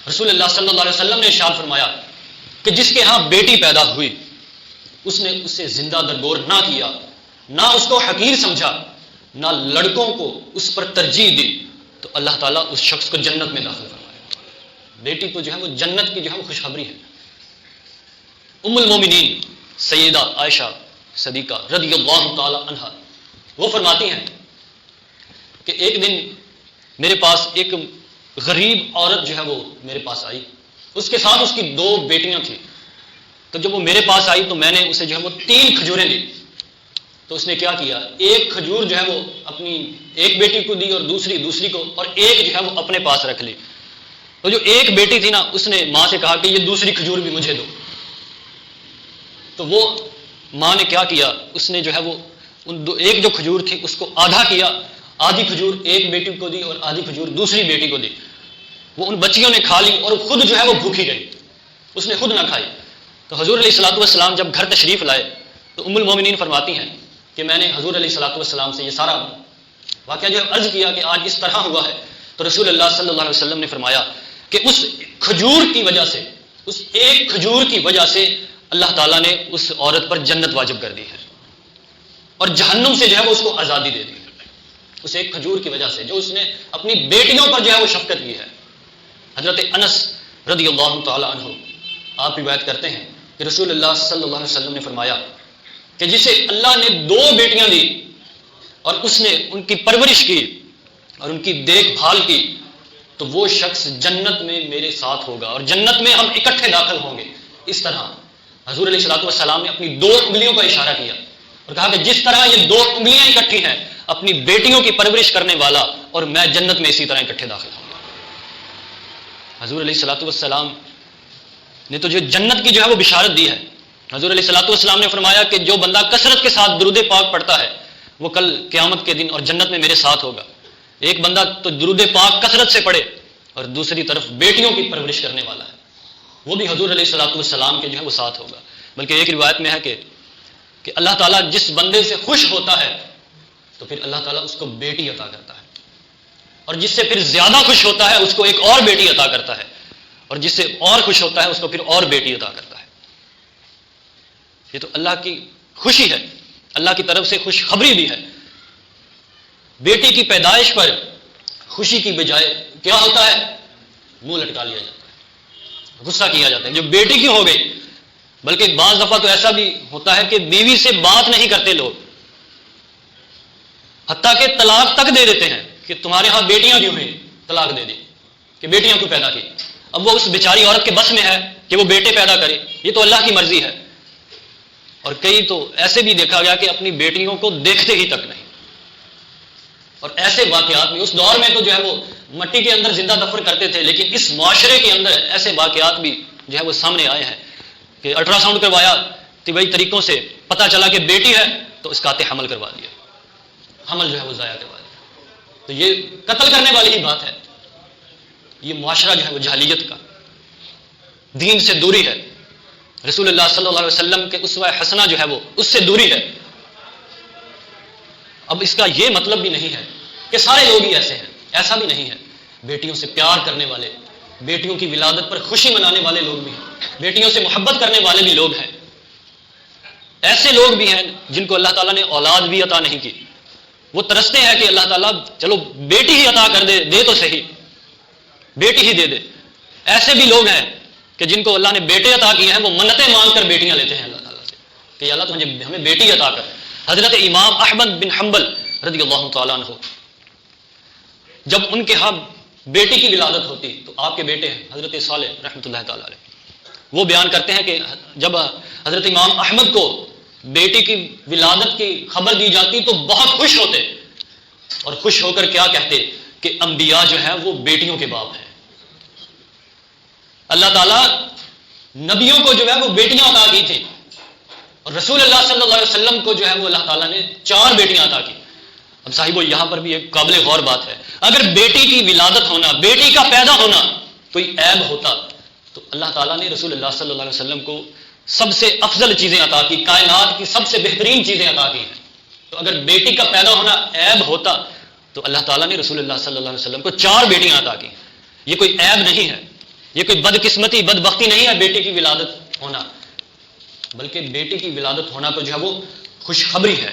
رسول اللہ صلی اللہ علیہ وسلم نے ارشاد فرمایا کہ جس کے ہاں بیٹی پیدا ہوئی اس نے اسے زندہ درگور نہ کیا، نہ اس کو حقیر سمجھا، نہ لڑکوں کو اس پر ترجیح دی، تو اللہ تعالیٰ اس شخص کو جنت میں داخل فرمایا۔ بیٹی تو جو ہے وہ جنت کی جو ہے وہ خوشخبری ہے۔ ام المومنین سیدہ عائشہ صدیقہ رضی اللہ تعالی عنہا وہ فرماتی ہیں کہ ایک دن میرے پاس ایک غریب عورت جو ہے وہ میرے پاس آئی، اس کے ساتھ اس کی 2 بیٹیاں تھیں۔ تو جب وہ میرے پاس آئی تو میں نے اسے جو ہے وہ 3 کھجوریں دی۔ تو اس نے کیا کیا، ایک کھجور جو ہے وہ اپنی ایک بیٹی کو دی اور دوسری کو، اور ایک جو ہے وہ اپنے پاس رکھ لی۔ تو جو ایک بیٹی تھی نا، اس نے ماں سے کہا کہ یہ دوسری کھجور بھی مجھے دو۔ تو وہ ماں نے کیا کیا، اس نے جو ہے وہ ایک جو کھجور تھی اس کو آدھا کیا، آدھی کھجور ایک بیٹی کو دی اور آدھی کھجور دوسری بیٹی کو دی۔ وہ ان بچیوں نے کھا لی اور خود جو ہے وہ بھوکھی گئی، اس نے خود نہ کھائی۔ تو حضور علیہ الصلوۃ والسلام جب گھر تشریف لائے تو ام المومنین فرماتی ہیں کہ میں نے حضور علیہ الصلوۃ والسلام سے یہ سارا واقعہ جو عرض کیا کہ آج اس طرح ہوا ہے، تو رسول اللہ صلی اللہ علیہ وسلم نے فرمایا کہ اس کھجور کی وجہ سے، اس ایک کھجور کی وجہ سے اللہ تعالیٰ نے اس عورت پر جنت واجب کر دی ہے اور جہنم سے جو ہے وہ اس کو آزادی دے دی ہے، اس ایک کھجور کی وجہ سے جو اس نے اپنی بیٹیوں پر جو ہے وہ شفقت کی ہے۔ حضرت انس رضی اللہ تعالی عنہ آپ روایت کرتے ہیں کہ رسول اللہ صلی اللہ علیہ وسلم نے فرمایا کہ جسے اللہ نے 2 بیٹیاں دی اور اس نے ان کی پرورش کی اور ان کی دیکھ بھال کی، تو وہ شخص جنت میں میرے ساتھ ہوگا اور جنت میں ہم اکٹھے داخل ہوں گے۔ اس طرح حضور علیہ الصلوۃ والسلام نے اپنی 2 انگلیوں کا اشارہ کیا اور کہا کہ جس طرح یہ 2 انگلیاں اکٹھی ہیں اپنی بیٹیوں کی پرورش کرنے والا، اور میں جنت میں اسی طرح اکٹھے داخل ہوں گا۔ حضور علیہ الصلوۃ والسلام نے تو جو جنت کی جو ہے وہ بشارت دی ہے۔ حضور علیہ الصلوۃ والسلام نے فرمایا کہ جو بندہ کثرت کے ساتھ درود پاک پڑھتا ہے وہ کل قیامت کے دن اور جنت میں میرے ساتھ ہوگا۔ ایک بندہ تو درود پاک کثرت سے پڑھے اور دوسری طرف بیٹیوں کی پرورش کرنے والا ہے، وہ بھی حضور علیہ الصلوۃ والسلام کے جو ہے وہ ساتھ ہوگا۔ بلکہ ایک روایت میں ہے کہ اللہ تعالیٰ جس بندے سے خوش ہوتا ہے تو پھر اللہ تعالیٰ اس کو بیٹی عطا کرتا ہے، اور جس سے پھر زیادہ خوش ہوتا ہے اس کو ایک اور بیٹی عطا کرتا ہے، اور جس سے اور خوش ہوتا ہے اس کو پھر اور بیٹی عطا کرتا ہے۔ یہ تو اللہ کی خوشی ہے، اللہ کی طرف سے خوشخبری بھی ہے۔ بیٹی کی پیدائش پر خوشی کی بجائے کیا ہوتا ہے، منہ لٹکا لیا جاتا ہے، غصہ کیا جاتا ہے، جو بیٹی کی ہو گئی۔ بلکہ بعض دفعہ تو ایسا بھی ہوتا ہے کہ بیوی سے بات نہیں کرتے لوگ، حتیٰ کہ طلاق تک دے دیتے ہیں کہ تمہارے ہاں بیٹیاں کیوں ہیں، طلاق دے دی کہ بیٹیاں کیوں پیدا کی۔ اب وہ اس بیچاری عورت کے بس میں ہے کہ وہ بیٹے پیدا کرے، یہ تو اللہ کی مرضی ہے۔ اور کئی تو ایسے بھی دیکھا گیا کہ اپنی بیٹیوں کو دیکھتے ہی تک نہیں، اور ایسے واقعات میں اس دور میں تو جو ہے وہ مٹی کے اندر زندہ دفن کرتے تھے، لیکن اس معاشرے کے اندر ایسے واقعات بھی جو ہے وہ سامنے آئے ہیں کہ الٹرا ساؤنڈ کروایا، طبی طریقوں سے پتہ چلا کہ بیٹی ہے تو اس کا حمل کروا دیا، حمل جو ہے وہ ضائع کروا دیا۔ تو یہ قتل کرنے والی ہی بات ہے۔ یہ معاشرہ جو ہے وہ جاہلیت کا، دین سے دوری ہے، رسول اللہ صلی اللہ علیہ وسلم کے اسوہ حسنہ جو ہے وہ اس سے دوری ہے۔ اب اس کا یہ مطلب بھی نہیں ہے کہ سارے لوگ ہی ایسے ہیں، ایسا بھی نہیں ہے۔ بیٹیوں سے پیار کرنے والے، بیٹیوں کی ولادت پر خوشی منانے والے لوگ بھی ہیں، بیٹیوں سے محبت کرنے والے بھی لوگ ہیں۔ ایسے لوگ بھی ہیں جن کو اللہ تعالیٰ نے اولاد بھی عطا نہیں کی، وہ ترستے ہیں کہ اللہ تعالیٰ چلو بیٹی ہی عطا کر دے تو صحیح، بیٹی ہی دے دے۔ ایسے بھی لوگ ہیں کہ جن کو اللہ نے بیٹے عطا کیے ہیں، وہ منتیں مانگ کر بیٹیاں لیتے ہیں اللہ تعالیٰ سے کہ اللہ تو ہمیں بیٹی عطا کر۔ حضرت امام احمد بن حنبل رضی اللہ تعالیٰ عنہ، جب ان کے ہاں بیٹی کی ولادت ہوتی تو آپ کے بیٹے ہیں حضرت صالح رحمۃ اللہ تعالیٰ علیہ، وہ بیان کرتے ہیں کہ جب حضرت امام احمد کو بیٹی کی ولادت کی خبر دی جاتی تو بہت خوش ہوتے، اور خوش ہو کر کیا کہتے کہ انبیاء جو ہیں وہ بیٹیوں کے باپ ہیں۔ اللہ تعالیٰ نبیوں کو جو ہے وہ بیٹیاں عطا کی تھی، اور رسول اللہ صلی اللہ علیہ وسلم کو جو ہے وہ اللہ تعالیٰ نے 4 بیٹیاں عطا کی۔ اب صاحبو یہاں پر بھی ایک قابل غور بات ہے، اگر بیٹی کی ولادت ہونا، بیٹی کا پیدا ہونا کوئی عیب ہوتا تو اللہ تعالیٰ نے رسول اللہ صلی اللہ علیہ وسلم کو سب سے افضل چیزیں عطا کی، کائنات کی سب سے بہترین چیزیں عطا کی ہیں۔ تو اگر بیٹی کا پیدا ہونا عیب ہوتا تو اللہ تعالیٰ نے رسول اللہ صلی اللہ علیہ وسلم کو 4 بیٹیاں عطا کی۔ یہ کوئی عیب نہیں ہے، یہ کوئی بدقسمتی بدبختی نہیں ہے بیٹی کی ولادت ہونا، بلکہ بیٹی کی ولادت ہونا تو جو ہے وہ خوشخبری ہے۔